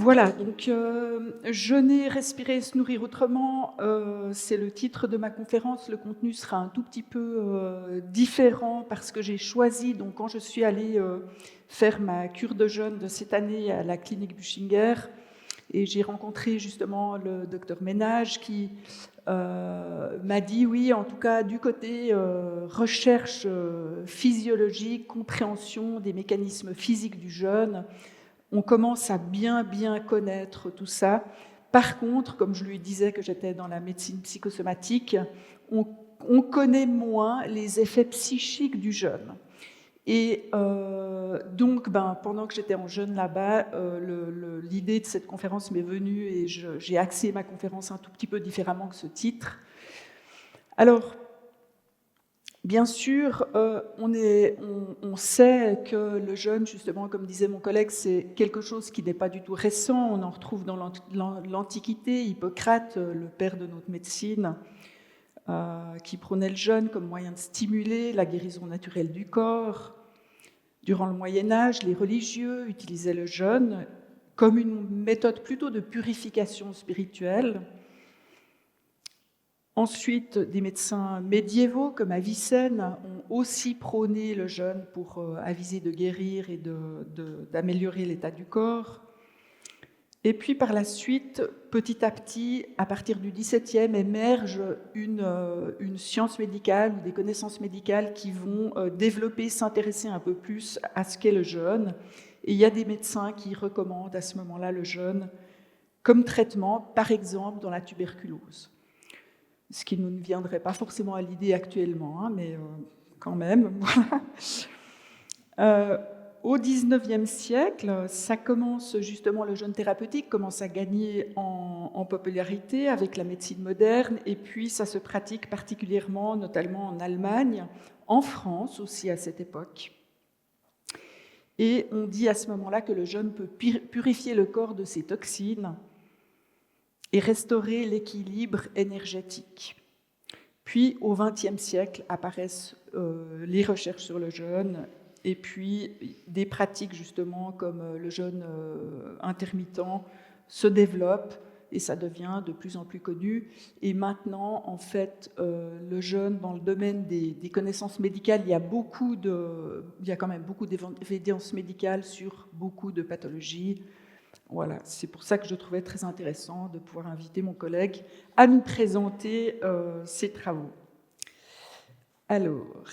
Voilà, donc jeûner, respirer, se nourrir autrement, c'est le titre de ma conférence. Le contenu sera un tout petit peu différent parce que j'ai choisi, donc quand je suis allée faire ma cure de jeûne de cette année à la clinique Buchinger, et j'ai rencontré justement le docteur Ménage qui m'a dit oui, en tout cas du côté recherche physiologique, compréhension des mécanismes physiques du jeûne, on commence à bien connaître tout ça. Par contre, comme je lui disais que j'étais dans la médecine psychosomatique, on connaît moins les effets psychiques du jeûne. Et donc, pendant que j'étais en jeûne là-bas, l'idée de cette conférence m'est venue et j'ai axé ma conférence un tout petit peu différemment que ce titre. Alors, bien sûr, on sait que le jeûne, justement, comme disait mon collègue, c'est quelque chose qui n'est pas du tout récent. On en retrouve dans l'Antiquité. Hippocrate, le père de notre médecine, qui prônait le jeûne comme moyen de stimuler la guérison naturelle du corps. Durant le Moyen-Âge, les religieux utilisaient le jeûne comme une méthode plutôt de purification spirituelle. Ensuite, des médecins médiévaux comme Avicenne ont aussi prôné le jeûne pour aviser de guérir et d'améliorer l'état du corps. Et puis par la suite, petit à petit, à partir du XVIIe, émerge une science médicale ou des connaissances médicales qui vont développer, s'intéresser un peu plus à ce qu'est le jeûne. Et il y a des médecins qui recommandent à ce moment-là le jeûne comme traitement, par exemple dans la tuberculose. Ce qui ne nous viendrait pas forcément à l'idée actuellement, mais quand même. Au XIXe siècle, ça commence justement, le jeûne thérapeutique commence à gagner en popularité avec la médecine moderne, et puis ça se pratique particulièrement, notamment en Allemagne, en France aussi à cette époque. Et on dit à ce moment-là que le jeûne peut purifier le corps de ses toxines et restaurer l'équilibre énergétique. Puis, au XXe siècle, apparaissent les recherches sur le jeûne et puis des pratiques, justement, comme le jeûne intermittent se développent et ça devient de plus en plus connu. Et maintenant, en fait, le jeûne, dans le domaine des connaissances médicales, il y a quand même beaucoup d'évidence médicale sur beaucoup de pathologies. Voilà, c'est pour ça que je trouvais très intéressant de pouvoir inviter mon collègue à nous présenter ses travaux. Alors,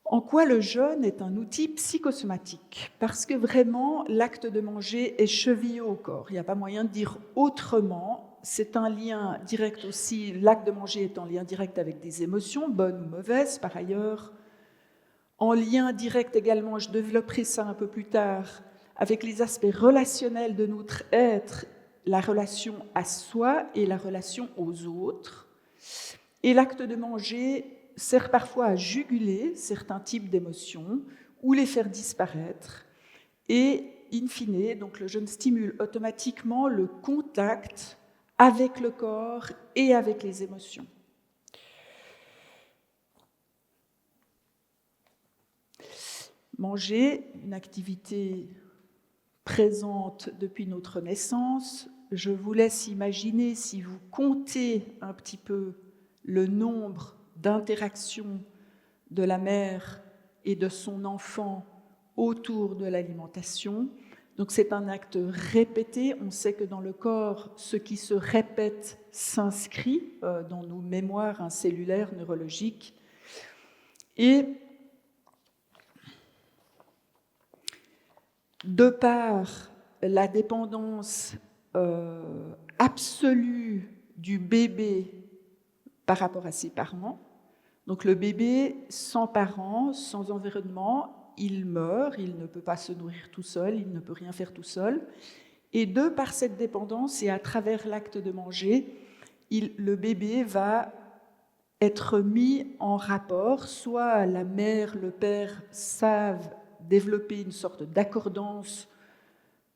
en quoi le jeûne est un outil psychosomatique? Parce que vraiment, l'acte de manger est chevillé au corps. Il n'y a pas moyen de dire autrement. C'est un lien direct aussi. L'acte de manger est en lien direct avec des émotions, bonnes ou mauvaises, par ailleurs. En lien direct également, je développerai ça un peu plus tard, avec les aspects relationnels de notre être, la relation à soi et la relation aux autres. Et l'acte de manger sert parfois à juguler certains types d'émotions ou les faire disparaître. Et in fine, donc le jeûne stimule automatiquement le contact avec le corps et avec les émotions. Manger, une activité présente depuis notre naissance. Je vous laisse imaginer, si vous comptez un petit peu le nombre d'interactions de la mère et de son enfant autour de l'alimentation. Donc c'est un acte répété. On sait que dans le corps, ce qui se répète s'inscrit dans nos mémoires cellulaires, neurologiques. Et de par la dépendance absolue du bébé par rapport à ses parents, donc le bébé sans parents, sans environnement, il meurt, il ne peut pas se nourrir tout seul, il ne peut rien faire tout seul. Et de par cette dépendance et à travers l'acte de manger, le bébé va être mis en rapport, soit la mère, le père savent développer une sorte d'accordance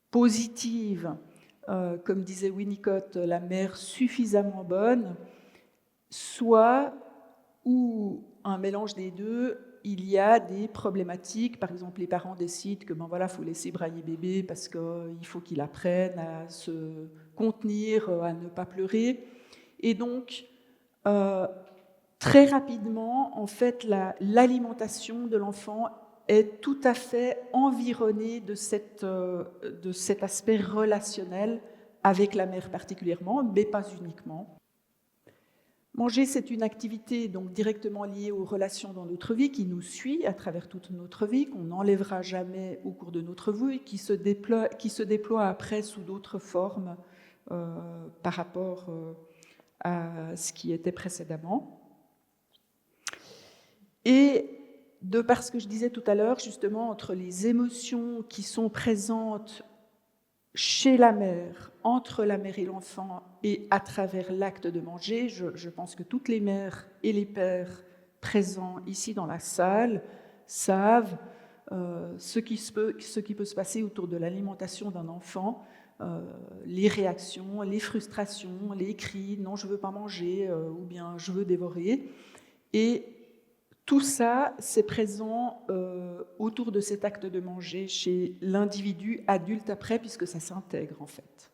positive, comme disait Winnicott, la mère suffisamment bonne, soit, ou un mélange des deux, il y a des problématiques. Par exemple, les parents décident que voilà, faut laisser brailler bébé parce qu'il faut qu'il apprenne à se contenir, à ne pas pleurer. Et donc, très rapidement, en fait, l'alimentation de l'enfant est tout à fait environnée de cet aspect relationnel avec la mère particulièrement, mais pas uniquement. Manger, c'est une activité donc directement liée aux relations dans notre vie, qui nous suit à travers toute notre vie, qu'on n'enlèvera jamais au cours de notre vie, qui se déploie après sous d'autres formes par rapport à ce qui était précédemment. Et de par ce que je disais tout à l'heure, justement, entre les émotions qui sont présentes chez la mère, entre la mère et l'enfant, et à travers l'acte de manger, je pense que toutes les mères et les pères présents ici dans la salle savent ce qui peut se passer autour de l'alimentation d'un enfant, les réactions, les frustrations, les cris « non, je ne veux pas manger » ou bien « je veux dévorer ». Et tout ça, c'est présent autour de cet acte de manger chez l'individu adulte après, puisque ça s'intègre en fait.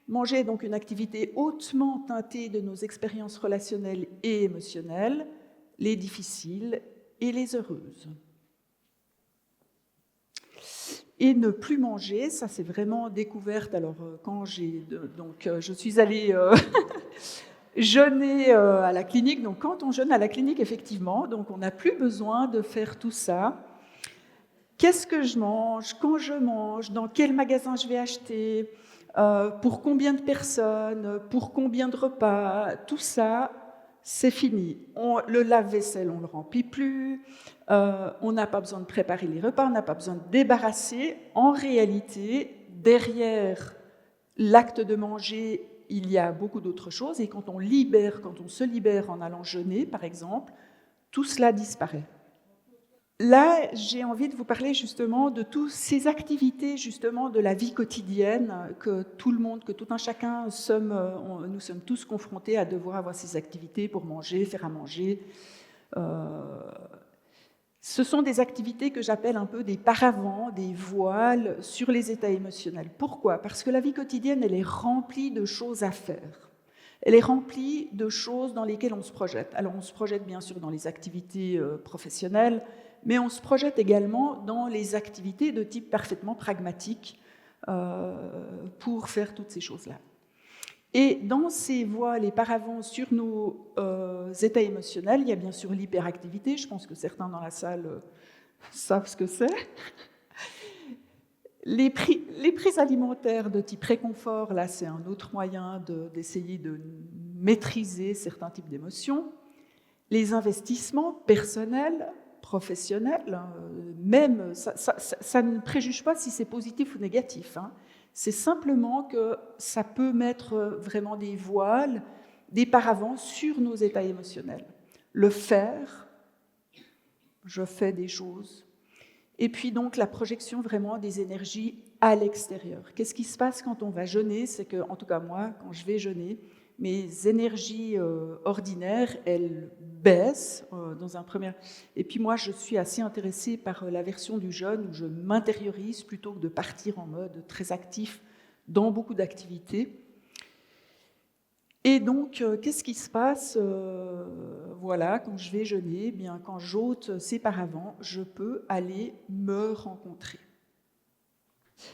Manger est donc une activité hautement teintée de nos expériences relationnelles et émotionnelles, les difficiles et les heureuses. Et ne plus manger, ça c'est vraiment découverte. Alors quand je suis allée jeûner à la clinique. Donc quand on jeûne à la clinique, effectivement, donc on n'a plus besoin de faire tout ça. Qu'est-ce que je mange, quand je mange, dans quel magasin je vais acheter, pour combien de personnes, pour combien de repas, tout ça, c'est fini. Le lave-vaisselle, on ne le remplit plus, on n'a pas besoin de préparer les repas, on n'a pas besoin de débarrasser. En réalité, derrière l'acte de manger, il y a beaucoup d'autres choses, et quand on se libère en allant jeûner, par exemple, tout cela disparaît. Là, j'ai envie de vous parler justement de toutes ces activités justement de la vie quotidienne que tout le monde, que tout un chacun, nous sommes tous confrontés à devoir avoir ces activités pour manger, faire à manger. Ce sont des activités que j'appelle un peu des paravents, des voiles sur les états émotionnels. Pourquoi ? Parce que la vie quotidienne, elle est remplie de choses à faire. Elle est remplie de choses dans lesquelles on se projette. Alors on se projette bien sûr dans les activités professionnelles, mais on se projette également dans les activités de type parfaitement pragmatique pour faire toutes ces choses-là. Et dans ces voiles et paravents sur nos états émotionnels, il y a bien sûr l'hyperactivité. Je pense que certains dans la salle savent ce que c'est. Les prises alimentaires de type réconfort, là, c'est un autre moyen d'essayer de maîtriser certains types d'émotions. Les investissements personnels, professionnels, même, ça ne préjuge pas si c'est positif ou négatif. C'est simplement que ça peut mettre vraiment des voiles, des paravents sur nos états émotionnels. Le faire, je fais des choses. Et puis donc la projection vraiment des énergies à l'extérieur. Qu'est-ce qui se passe quand on va jeûner ? C'est que, en tout cas moi, quand je vais jeûner, mes énergies ordinaires, elles baissent dans un premier... Et puis moi, je suis assez intéressée par la version du jeûne où je m'intériorise plutôt que de partir en mode très actif dans beaucoup d'activités. Et donc, qu'est-ce qui se passe voilà, quand je vais jeûner, bien, quand j'ôte ces paravents, je peux aller me rencontrer.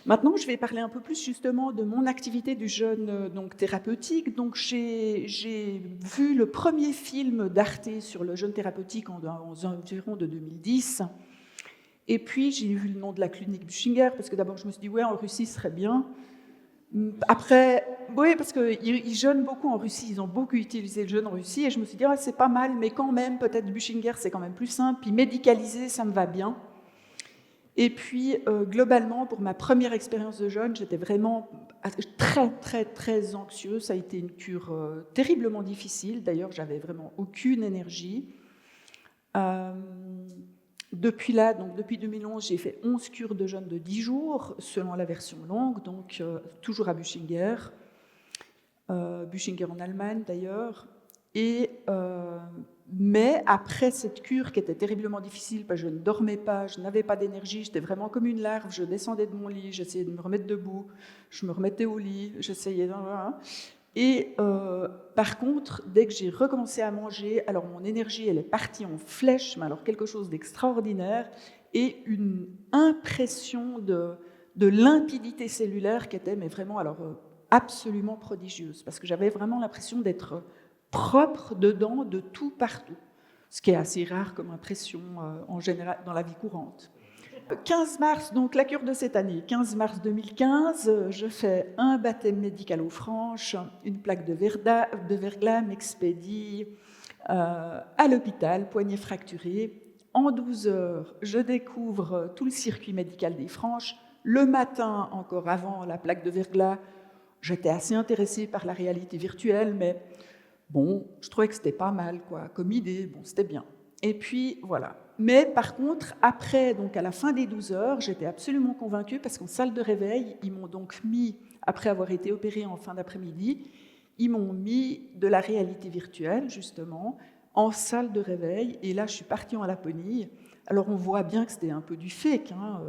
Maintenant, je vais parler un peu plus justement de mon activité du jeûne donc thérapeutique. Donc, j'ai vu le premier film d'Arte sur le jeûne thérapeutique aux environs de 2010. Et puis, j'ai vu le nom de la clinique Buchinger, parce que d'abord, je me suis dit, ouais, en Russie, ce serait bien. Après, oui, parce qu'ils jeûnent beaucoup en Russie, ils ont beaucoup utilisé le jeûne en Russie, et je me suis dit, ah, c'est pas mal, mais quand même, peut-être Buchinger, c'est quand même plus simple, puis médicalisé, ça me va bien. Et puis, globalement, pour ma première expérience de jeûne, j'étais vraiment très, très, très anxieuse. Ça a été une cure terriblement difficile. D'ailleurs, j'avais vraiment aucune énergie. Depuis là, donc depuis 2011, j'ai fait 11 cures de jeûne de 10 jours, selon la version longue, donc toujours à Buchinger en Allemagne d'ailleurs. Et mais après cette cure qui était terriblement difficile, parce que je ne dormais pas, je n'avais pas d'énergie, j'étais vraiment comme une larve, je descendais de mon lit, j'essayais de me remettre debout, je me remettais au lit, j'essayais... Et par contre, dès que j'ai recommencé à manger, alors mon énergie, elle est partie en flèche, mais alors quelque chose d'extraordinaire, et une impression de limpidité cellulaire qui était mais vraiment alors, absolument prodigieuse, parce que j'avais vraiment l'impression d'être propre dedans, de tout partout, ce qui est assez rare comme impression en général dans la vie courante. 15 mars, donc la cure de cette année, 15 mars 2015, je fais un baptême médical aux franches, une plaque de verglas m'expédie à l'hôpital, poignet fracturé. En 12 heures, je découvre tout le circuit médical des franches. Le matin, encore avant la plaque de verglas, j'étais assez intéressée par la réalité virtuelle, mais bon, je trouvais que c'était pas mal, quoi, comme idée, bon, c'était bien. Et puis, voilà. Mais par contre, après, donc à la fin des 12 heures, j'étais absolument convaincue, parce qu'en salle de réveil, ils m'ont donc mis, après avoir été opérée en fin d'après-midi, ils m'ont mis de la réalité virtuelle, justement, en salle de réveil, et là, je suis partie en Laponie. Alors, on voit bien que c'était un peu du fake, hein.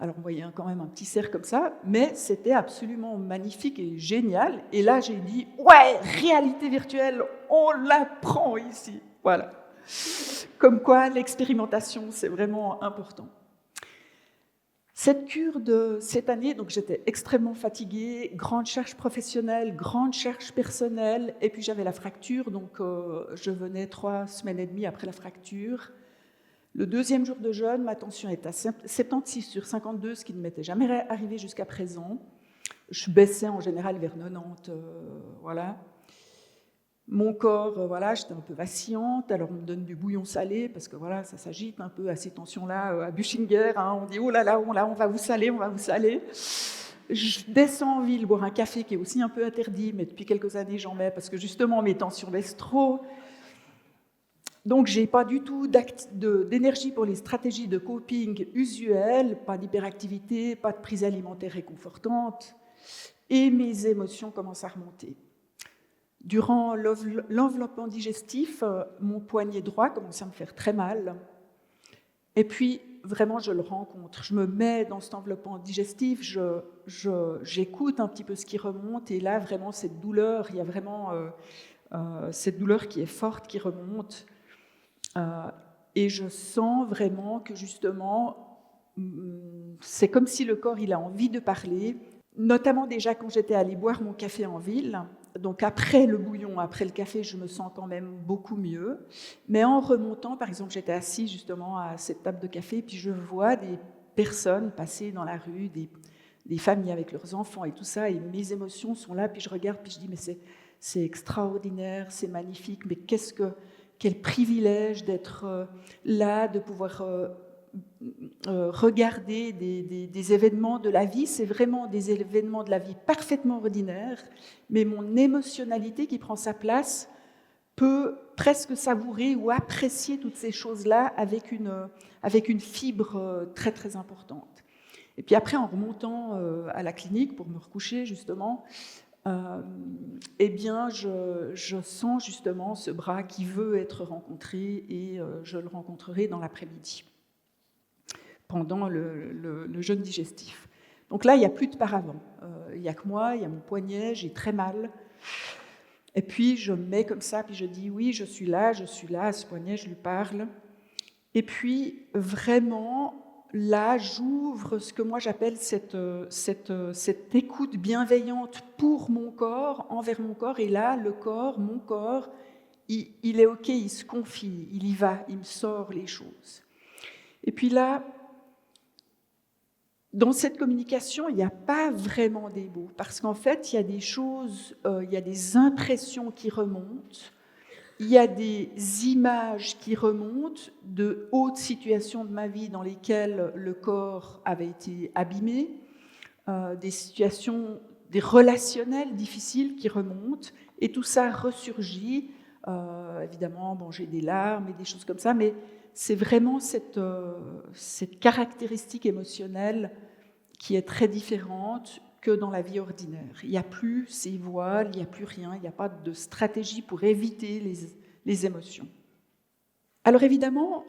Alors, on voyait quand même un petit cerf comme ça, mais c'était absolument magnifique et génial. Et là, j'ai dit, ouais, réalité virtuelle, on la prend ici. Voilà. Comme quoi, l'expérimentation, c'est vraiment important. Cette cure de cette année, donc j'étais extrêmement fatiguée, grande charge professionnelle, grande charge personnelle, et puis j'avais la fracture, donc je venais 3 semaines et demie après la fracture. Le deuxième jour de jeûne, ma tension est à 76/52, ce qui ne m'était jamais arrivé jusqu'à présent. Je baissais en général vers 90, voilà. Mon corps, voilà, j'étais un peu vacillante, alors on me donne du bouillon salé, parce que voilà, ça s'agite un peu à ces tensions-là, à Buchinger, hein, on dit « oh là là, on va vous saler, on va vous saler ». Je descends en ville boire un café qui est aussi un peu interdit, mais depuis quelques années j'en mets, parce que justement mes tensions baissent trop. Donc j'ai pas du tout d'énergie pour les stratégies de coping usuelles, pas d'hyperactivité, pas de prise alimentaire réconfortante, et mes émotions commencent à remonter. Durant l'enveloppement digestif, mon poignet droit commence à me faire très mal. Et puis, vraiment, je le rencontre. Je me mets dans cet enveloppement digestif, j'écoute un petit peu ce qui remonte. Et là, vraiment, cette douleur, il y a vraiment cette douleur qui est forte, qui remonte. Et je sens vraiment que, justement, c'est comme si le corps, il a envie de parler. Notamment déjà quand j'étais allée boire mon café en ville. Donc après le bouillon, après le café, je me sens quand même beaucoup mieux. Mais en remontant, par exemple, j'étais assise justement à cette table de café, puis je vois des personnes passer dans la rue, des familles avec leurs enfants et tout ça, et mes émotions sont là, puis je regarde, puis je dis, mais c'est extraordinaire, c'est magnifique, mais quel privilège d'être là, de pouvoir regarder des événements de la vie. C'est vraiment des événements de la vie parfaitement ordinaires, mais mon émotionnalité qui prend sa place peut presque savourer ou apprécier toutes ces choses-là avec une fibre très très importante. Et puis après, en remontant à la clinique pour me recoucher justement, eh bien, je sens justement ce bras qui veut être rencontré, et je le rencontrerai dans l'après-midi, pendant le jeûne digestif. Donc là, il n'y a plus de paravent. Il n'y a que moi, il y a mon poignet, j'ai très mal. Et puis, je me mets comme ça, puis je dis, oui, je suis là, à ce poignet, je lui parle. Et puis, vraiment, là, j'ouvre ce que moi j'appelle cette écoute bienveillante pour mon corps, envers mon corps. Et là, le corps, mon corps, il est OK, il se confie, il y va, il me sort les choses. Et puis là, dans cette communication, il n'y a pas vraiment des mots, parce qu'en fait, il y a des choses, il y a des impressions qui remontent, il y a des images qui remontent de hautes situations de ma vie dans lesquelles le corps avait été abîmé, des situations, des relationnels difficiles qui remontent, et tout ça ressurgit. Évidemment, bon, j'ai des larmes et des choses comme ça, mais c'est vraiment cette caractéristique émotionnelle qui est très différente que dans la vie ordinaire. Il n'y a plus ces voiles, il n'y a plus rien, il n'y a pas de stratégie pour éviter les émotions. Alors évidemment,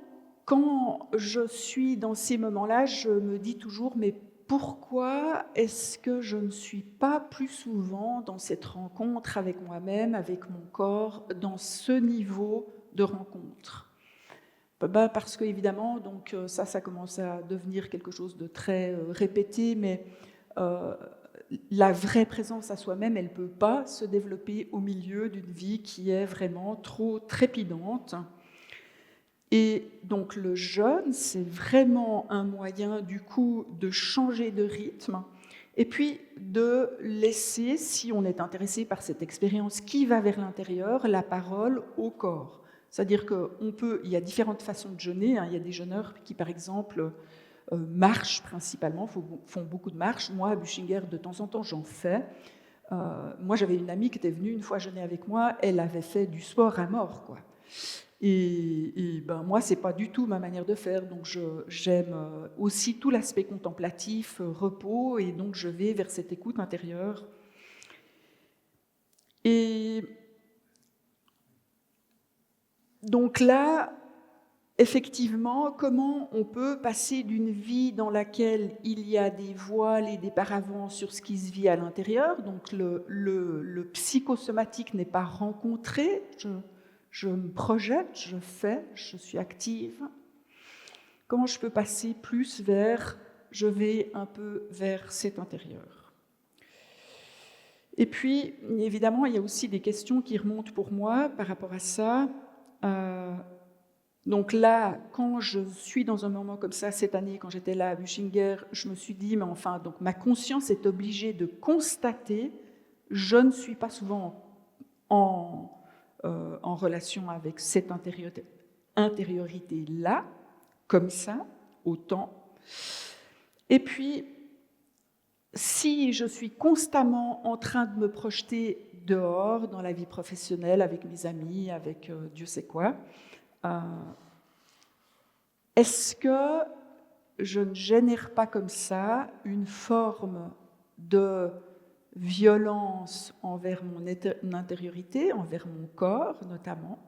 quand je suis dans ces moments-là, je me dis toujours: «Mais pourquoi est-ce que je ne suis pas plus souvent dans cette rencontre avec moi-même, avec mon corps, dans ce niveau de rencontre?» Parce qu'évidemment, donc ça commence à devenir quelque chose de très, répété, mais heu, la vraie présence à soi-même, elle ne peut pas se développer au milieu d'une vie qui est vraiment trop trépidante. Et donc le jeûne, c'est vraiment un moyen du coup de changer de rythme et puis de laisser, si on est intéressé par cette expérience qui va vers l'intérieur, la parole au corps. C'est-à-dire il y a différentes façons de jeûner, hein. Il y a des jeûneurs qui, par exemple, marchent principalement, font beaucoup de marches. Moi, à Buchinger, de temps en temps, j'en fais. Moi, j'avais une amie qui était venue une fois jeûner avec moi, elle avait fait du sport à mort, quoi. Et ben, moi, c'est pas du tout ma manière de faire. Donc, j'aime aussi tout l'aspect contemplatif, repos, et donc je vais vers cette écoute intérieure. Et donc là, effectivement, comment on peut passer d'une vie dans laquelle il y a des voiles et des paravents sur ce qui se vit à l'intérieur, donc le psychosomatique n'est pas rencontré, je me projette, je fais, je suis active. Comment je peux passer plus je vais un peu vers cet intérieur. Et puis, évidemment, il y a aussi des questions qui remontent pour moi par rapport à ça. Donc là, quand je suis dans un moment comme ça, cette année, quand j'étais là à Buchinger, je me suis dit, mais enfin, donc ma conscience est obligée de constater, je ne suis pas souvent en relation avec cette intériorité-là, comme ça, autant. Et puis, si je suis constamment en train de me projeter dehors, dans la vie professionnelle, avec mes amis, avec Dieu sait quoi, est-ce que je ne génère pas comme ça une forme de violence envers mon intériorité, envers mon corps notamment?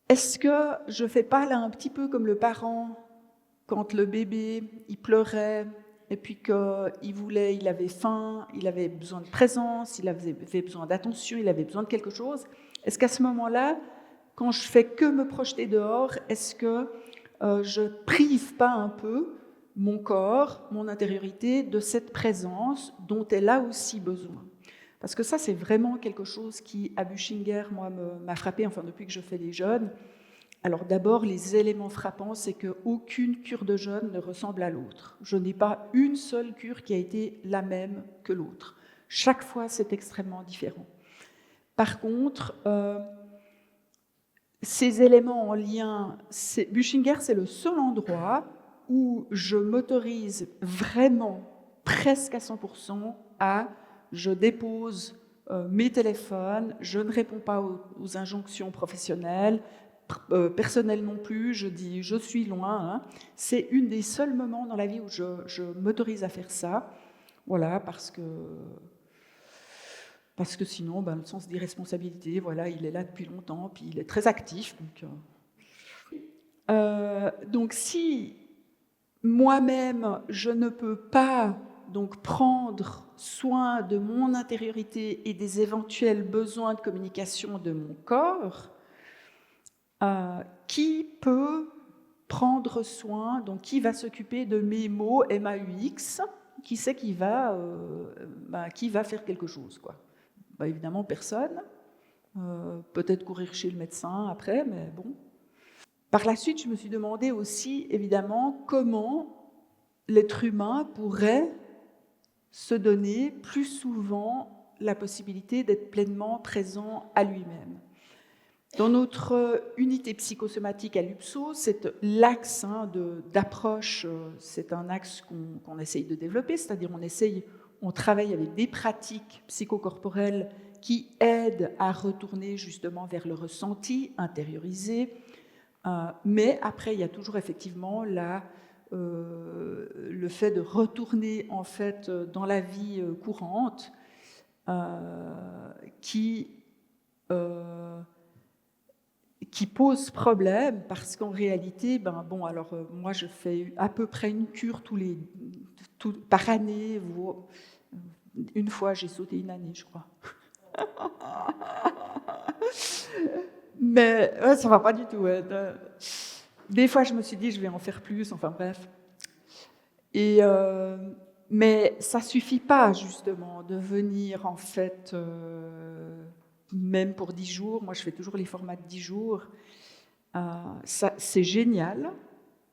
Est-ce que je ne fais pas là un petit peu comme le parent quand le bébé, il pleurait et puis il avait faim, il avait besoin de présence, il avait besoin d'attention, il avait besoin de quelque chose? Est-ce qu'à ce moment-là, quand je fais que me projeter dehors, est-ce que je prive pas un peu mon corps, mon intériorité de cette présence dont elle a aussi besoin? Parce que ça, c'est vraiment quelque chose qui, à Buchinger, moi, m'a frappé, enfin depuis que je fais des jeûnes. Alors d'abord, les éléments frappants, c'est qu'aucune cure de jeûne ne ressemble à l'autre. Je n'ai pas une seule cure qui a été la même que l'autre. Chaque fois, c'est extrêmement différent. Par contre, ces éléments en lien, Buchinger, c'est le seul endroit où je m'autorise vraiment, presque à 100%, je dépose mes téléphones, je ne réponds pas aux injonctions professionnelles, personnelles non plus, je dis je suis loin. Hein. C'est une des seuls moments dans la vie où je m'autorise à faire ça. Voilà, parce que sinon, le sens d'irresponsabilité, voilà, il est là depuis longtemps, puis il est très actif. Donc si moi-même, je ne peux pas donc prendre soin de mon intériorité et des éventuels besoins de communication de mon corps, qui peut prendre soin, donc qui va s'occuper de mes mots MAUX, qui c'est qui va faire quelque chose, quoi. Évidemment, personne. Peut-être courir chez le médecin après, mais bon. Par la suite, je me suis demandé aussi, évidemment, comment l'être humain pourrait se donner plus souvent la possibilité d'être pleinement présent à lui-même. Dans notre unité psychosomatique à l'UPSO, c'est l'axe d'approche, c'est un axe qu'on essaye de développer, c'est-à-dire on travaille avec des pratiques psychocorporelles qui aident à retourner justement vers le ressenti intériorisé. Mais après, il y a toujours effectivement le fait de retourner en fait dans la vie courante qui qui pose problème parce qu'en réalité, moi je fais à peu près une cure par année. Une fois, j'ai sauté une année, je crois. Mais ça va pas du tout. Ouais. Des fois, je me suis dit, je vais en faire plus. Enfin bref. Mais ça suffit pas justement de venir en fait, même pour 10 jours. Moi, je fais toujours les formats de 10 jours. C'est génial,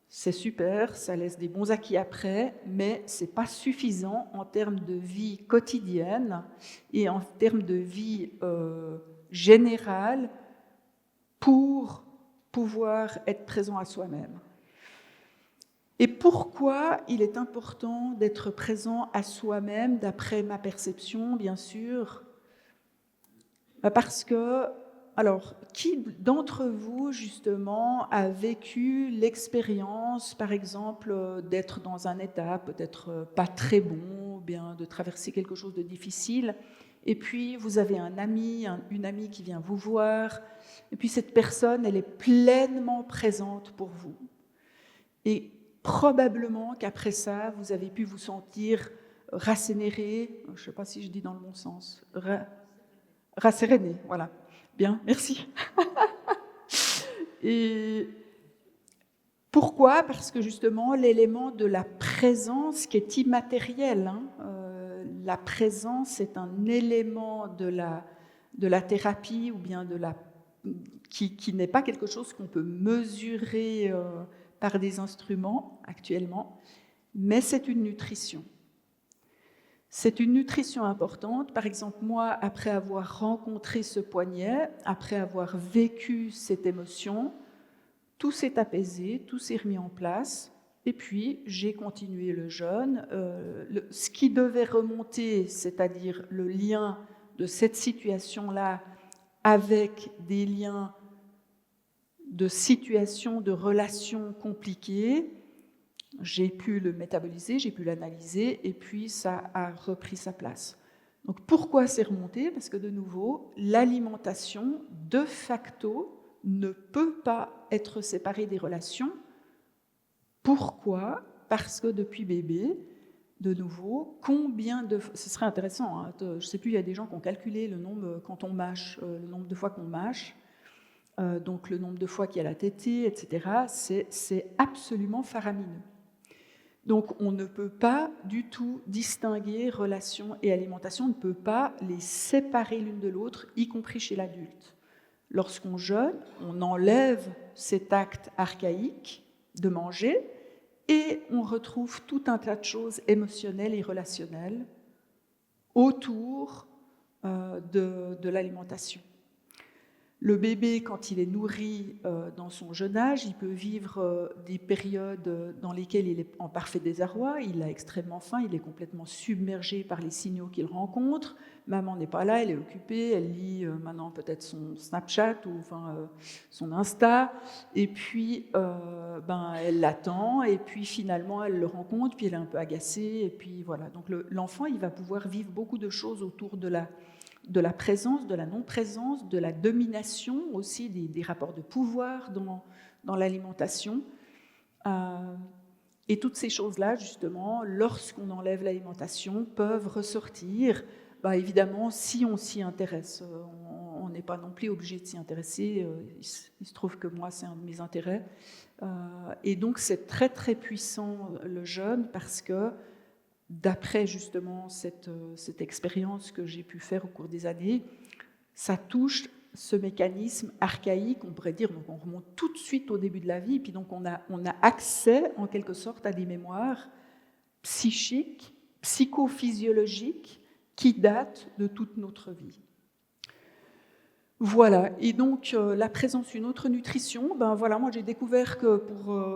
c'est super, ça laisse des bons acquis après, mais c'est pas suffisant en termes de vie quotidienne et en termes de vie générale pour pouvoir être présent à soi-même. Et pourquoi il est important d'être présent à soi-même, d'après ma perception, bien sûr? Parce que, alors, qui d'entre vous, justement, a vécu l'expérience, par exemple, d'être dans un état peut-être pas très bon, ou bien de traverser quelque chose de difficile, et puis vous avez un ami, une amie qui vient vous voir, et puis cette personne, elle est pleinement présente pour vous. Et probablement qu'après ça, vous avez pu vous sentir rasséréné, je ne sais pas si je dis dans le bon sens, rasséréné, voilà. Bien, merci. Et pourquoi ? Parce que justement, l'élément de la présence qui est immatériel, la présence est un élément de la thérapie ou bien qui n'est pas quelque chose qu'on peut mesurer par des instruments actuellement, mais c'est une nutrition. C'est une nutrition importante. Par exemple, moi, après avoir rencontré ce poignet, après avoir vécu cette émotion, tout s'est apaisé, tout s'est remis en place, et puis j'ai continué le jeûne. Ce qui devait remonter, c'est-à-dire le lien de cette situation-là avec des liens de situations, de relations compliquées, j'ai pu le métaboliser, j'ai pu l'analyser, et puis ça a repris sa place. Donc pourquoi c'est remonté ? Parce que de nouveau, l'alimentation, de facto, ne peut pas être séparée des relations. Pourquoi ? Parce que depuis bébé, de nouveau, ce serait intéressant, hein, je ne sais plus, il y a des gens qui ont calculé le nombre, quand on mâche, le nombre de fois qu'on mâche, donc le nombre de fois qu'il y a la tétée, etc. C'est absolument faramineux. Donc on ne peut pas du tout distinguer relation et alimentation, on ne peut pas les séparer l'une de l'autre, y compris chez l'adulte. Lorsqu'on jeûne, on enlève cet acte archaïque de manger et on retrouve tout un tas de choses émotionnelles et relationnelles autour de l'alimentation. Le bébé, quand il est nourri dans son jeune âge, il peut vivre des périodes dans lesquelles il est en parfait désarroi, il a extrêmement faim, il est complètement submergé par les signaux qu'il rencontre. Maman n'est pas là, elle est occupée, elle lit maintenant peut-être son Snapchat ou son Insta, et puis elle l'attend, et puis finalement elle le rencontre, puis elle est un peu agacée, et puis voilà. Donc l'enfant, il va pouvoir vivre beaucoup de choses autour de la présence, de la non-présence, de la domination aussi, des rapports de pouvoir dans l'alimentation. Et toutes ces choses-là, justement, lorsqu'on enlève l'alimentation, peuvent ressortir. Évidemment, si on s'y intéresse, on n'est pas non plus obligé de s'y intéresser. Il se trouve que moi, c'est un de mes intérêts. Et donc, c'est très, très puissant, le jeûne, parce que d'après justement cette expérience que j'ai pu faire au cours des années, ça touche ce mécanisme archaïque, on pourrait dire, donc on remonte tout de suite au début de la vie, et puis donc on a accès en quelque sorte à des mémoires psychiques, psychophysiologiques, qui datent de toute notre vie. Voilà, et donc la présence d'une autre nutrition, moi j'ai découvert que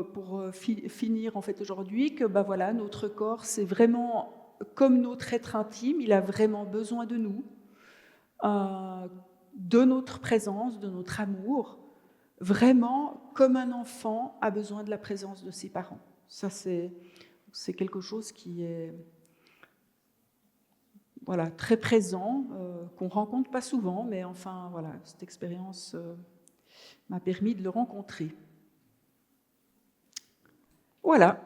pour finir en fait aujourd'hui, que notre corps c'est vraiment comme notre être intime, il a vraiment besoin de nous, de notre présence, de notre amour, vraiment comme un enfant a besoin de la présence de ses parents. Ça c'est quelque chose qui est très présent, qu'on ne rencontre pas souvent, mais enfin, voilà, cette expérience m'a permis de le rencontrer. Voilà.